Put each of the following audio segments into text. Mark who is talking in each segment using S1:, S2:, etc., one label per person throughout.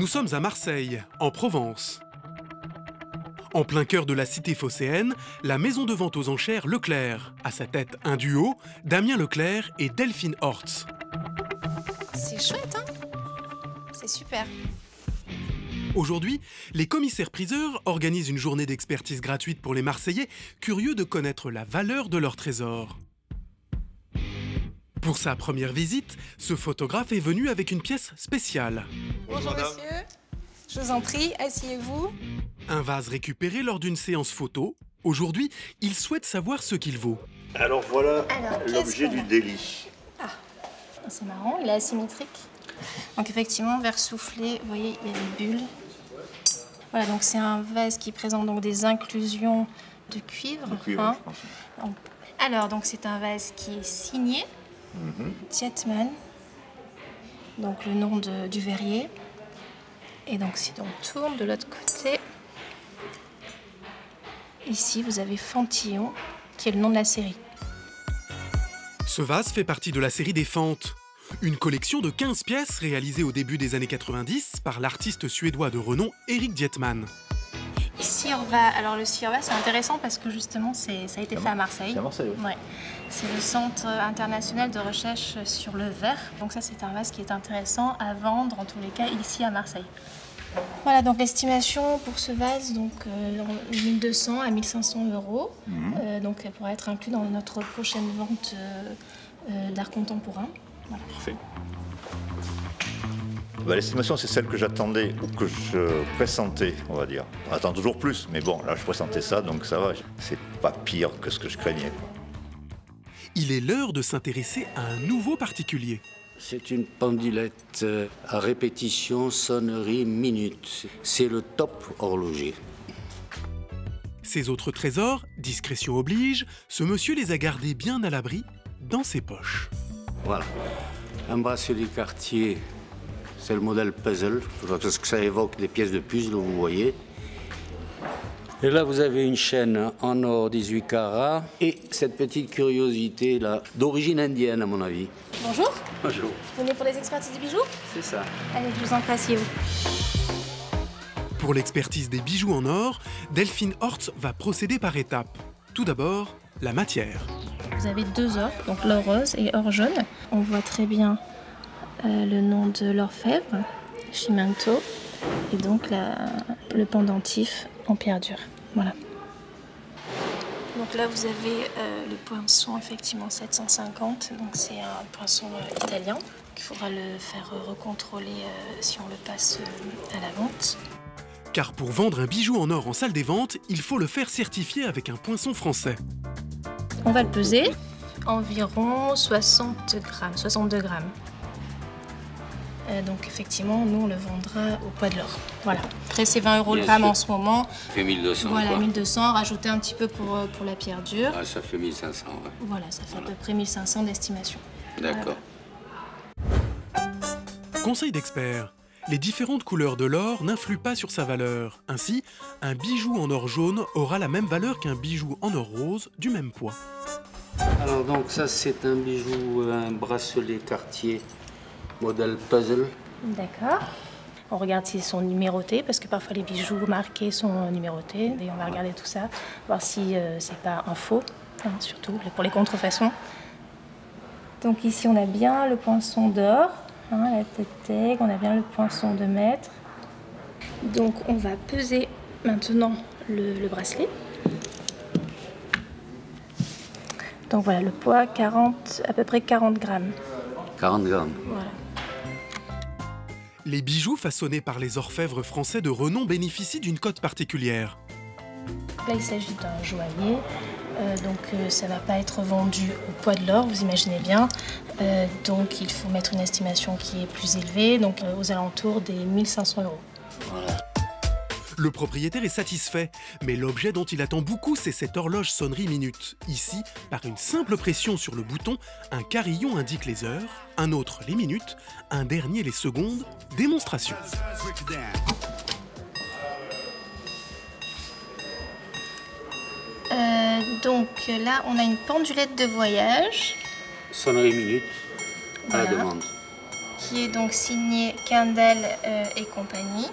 S1: Nous sommes à Marseille, en Provence. En plein cœur de la cité phocéenne, la maison de vente aux enchères Leclerc. À sa tête, un duo, Damien Leclerc et Delphine Hortz.
S2: C'est chouette, hein? C'est super.
S1: Aujourd'hui, les commissaires-priseurs organisent une journée d'expertise gratuite pour les Marseillais, curieux de connaître la valeur de leur trésor. Pour sa première visite, ce photographe est venu avec une pièce spéciale.
S2: Bonjour monsieur, je vous en prie, asseyez-vous.
S1: Un vase récupéré lors d'une séance photo. Aujourd'hui, il souhaite savoir ce qu'il vaut.
S3: Alors voilà l'objet du délit.
S2: Ah, c'est marrant, il est asymétrique. Donc effectivement, verre soufflé, vous voyez, il y a des bulles. Voilà, donc c'est un vase qui présente donc des inclusions de cuivre. Hein. Je pense. Alors, donc c'est un vase qui est signé Diettmann, donc le nom du verrier. Et donc si on tourne de l'autre côté, ici vous avez Fantillon, qui est le nom de la série.
S1: Ce vase fait partie de la série des Fentes. Une collection de 15 pièces réalisée au début des années 90 par l'artiste suédois de renom Erik Diettmann.
S2: Ici, on va. Alors, le CIRVA, c'est intéressant parce que justement, ça a été fait à Marseille.
S3: C'est à Marseille, oui.
S2: Ouais. C'est le Centre international de recherche sur le verre. Donc, ça, c'est un vase qui est intéressant à vendre, en tous les cas, ici à Marseille. Voilà, donc l'estimation pour ce vase, donc 1200 à 1500 euros. Donc, elle pourra être inclus dans notre prochaine vente d'art contemporain. Voilà.
S3: Parfait. L'estimation, c'est celle que j'attendais, ou que je pressentais, on va dire. On attend toujours plus, mais bon, là, je pressentais ça, donc ça va. C'est pas pire que ce que je craignais.
S1: Il est l'heure de s'intéresser à un nouveau particulier.
S4: C'est une pendulette à répétition, sonnerie, minute. C'est le top horloger.
S1: Ses autres trésors, discrétion oblige, ce monsieur les a gardés bien à l'abri dans ses poches.
S4: Voilà. Un bracelet Cartier, c'est le modèle puzzle, parce que ça évoque des pièces de puzzle, vous voyez. Et là, vous avez une chaîne en or 18 carats et cette petite curiosité là, d'origine indienne, à mon avis.
S2: Bonjour.
S4: Bonjour.
S2: Vous venez pour les expertises des bijoux?
S4: C'est ça.
S2: Allez, je vous en prie, asseyez-vous.
S1: Pour l'expertise des bijoux en or, Delphine Hortz va procéder par étapes. Tout d'abord, la matière.
S2: Vous avez deux ors, donc l'or rose et or jaune. On voit très bien le nom de l'orfèvre, Chimento, et donc le pendentif en pierre dure. Voilà. Donc là, vous avez le poinçon, effectivement, 750. Donc c'est un poinçon italien. Il faudra le faire recontrôler si on le passe à la vente.
S1: Car pour vendre un bijou en or en salle des ventes, il faut le faire certifier avec un poinçon français.
S2: On va le peser, environ 60 grammes, 62 grammes. Donc effectivement, nous on le vendra au poids de l'or. Voilà. Après c'est 20 € le gramme en ce moment.
S4: Ça fait 1200.
S2: Voilà,
S4: quoi.
S2: 1200, rajouter un petit peu pour la pierre dure.
S4: Ah, ça fait 1500, ouais.
S2: Voilà, ça fait à peu près 1500 d'estimation.
S4: D'accord.
S1: Conseil d'expert. Les différentes couleurs de l'or n'influent pas sur sa valeur. Ainsi, un bijou en or jaune aura la même valeur qu'un bijou en or rose du même poids.
S4: Alors donc ça c'est un bijou, un bracelet Cartier, modèle puzzle.
S2: D'accord. On regarde s'ils sont numérotés, parce que parfois les bijoux marqués sont numérotés. Et on va regarder tout ça, voir si c'est pas un faux, hein, surtout pour les contrefaçons. Donc ici on a bien le poinçon d'or. La tête, on a bien le poinçon de maître. Donc on va peser maintenant le bracelet. Donc voilà, le poids, à peu près 40 grammes.
S4: 40 grammes.
S2: Voilà.
S1: Les bijoux façonnés par les orfèvres français de renom bénéficient d'une cote particulière.
S2: Là il s'agit d'un joaillier. Donc ça ne va pas être vendu au poids de l'or, vous imaginez bien. Donc il faut mettre une estimation qui est plus élevée, donc aux alentours des 1500 €.
S4: Voilà.
S1: Le propriétaire est satisfait, mais l'objet dont il attend beaucoup, c'est cette horloge sonnerie minute. Ici, par une simple pression sur le bouton, un carillon indique les heures, un autre les minutes, un dernier les secondes. Démonstration.
S2: Donc là, on a une pendulette de voyage.
S4: Sonnerie minute, à la
S2: Voilà.
S4: demande.
S2: qui est donc signé Kendall et compagnie.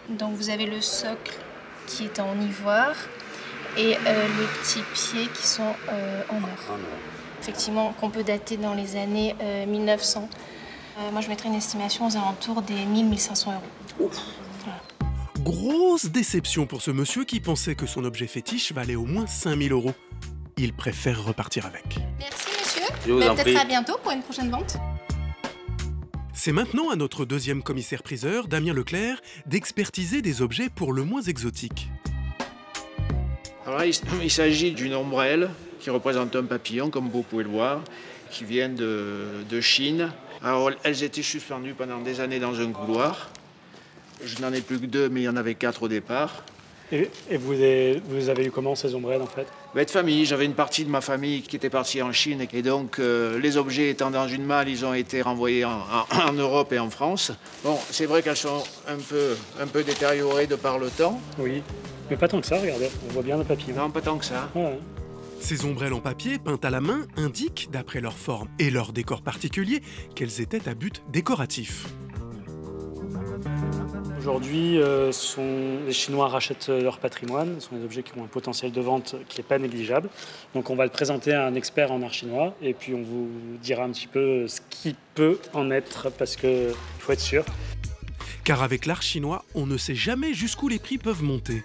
S2: Donc vous avez le socle qui est en ivoire et les petits pieds qui sont en or. Effectivement, qu'on peut dater dans les années 1900. Moi, je mettrais une estimation aux alentours des 1000-1500 €. Voilà.
S1: Grosse déception pour ce monsieur qui pensait que son objet fétiche valait au moins 5000 €. Il préfère repartir avec.
S2: Merci monsieur.
S4: Je vous en prie.
S2: Peut-être à bientôt pour une prochaine vente.
S1: C'est maintenant à notre deuxième commissaire-priseur, Damien Leclerc, d'expertiser des objets pour le moins exotiques.
S5: Alors là, il s'agit d'une ombrelle qui représente un papillon, comme vous pouvez le voir, qui vient de Chine. Alors, elles étaient suspendues pendant des années dans un couloir. Je n'en ai plus que 2, mais il y en avait 4 au départ.
S6: Et vous avez eu comment ces ombrelles en fait?
S5: De famille, j'avais une partie de ma famille qui était partie en Chine et donc les objets étant dans une malle, ils ont été renvoyés en Europe et en France. Bon, c'est vrai qu'elles sont un peu détériorées de par le temps.
S6: Oui, mais pas tant que ça, regardez, on voit bien le papillon.
S5: Non, pas tant que ça.
S6: Ouais.
S1: Ces ombrelles en papier, peintes à la main, indiquent, d'après leur forme et leur décor particulier, qu'elles étaient à but décoratif.
S6: Aujourd'hui, les Chinois rachètent leur patrimoine. Ce sont des objets qui ont un potentiel de vente qui n'est pas négligeable. Donc on va le présenter à un expert en art chinois et puis on vous dira un petit peu ce qui peut en être parce qu'il faut être sûr.
S1: Car avec l'art chinois, on ne sait jamais jusqu'où les prix peuvent monter.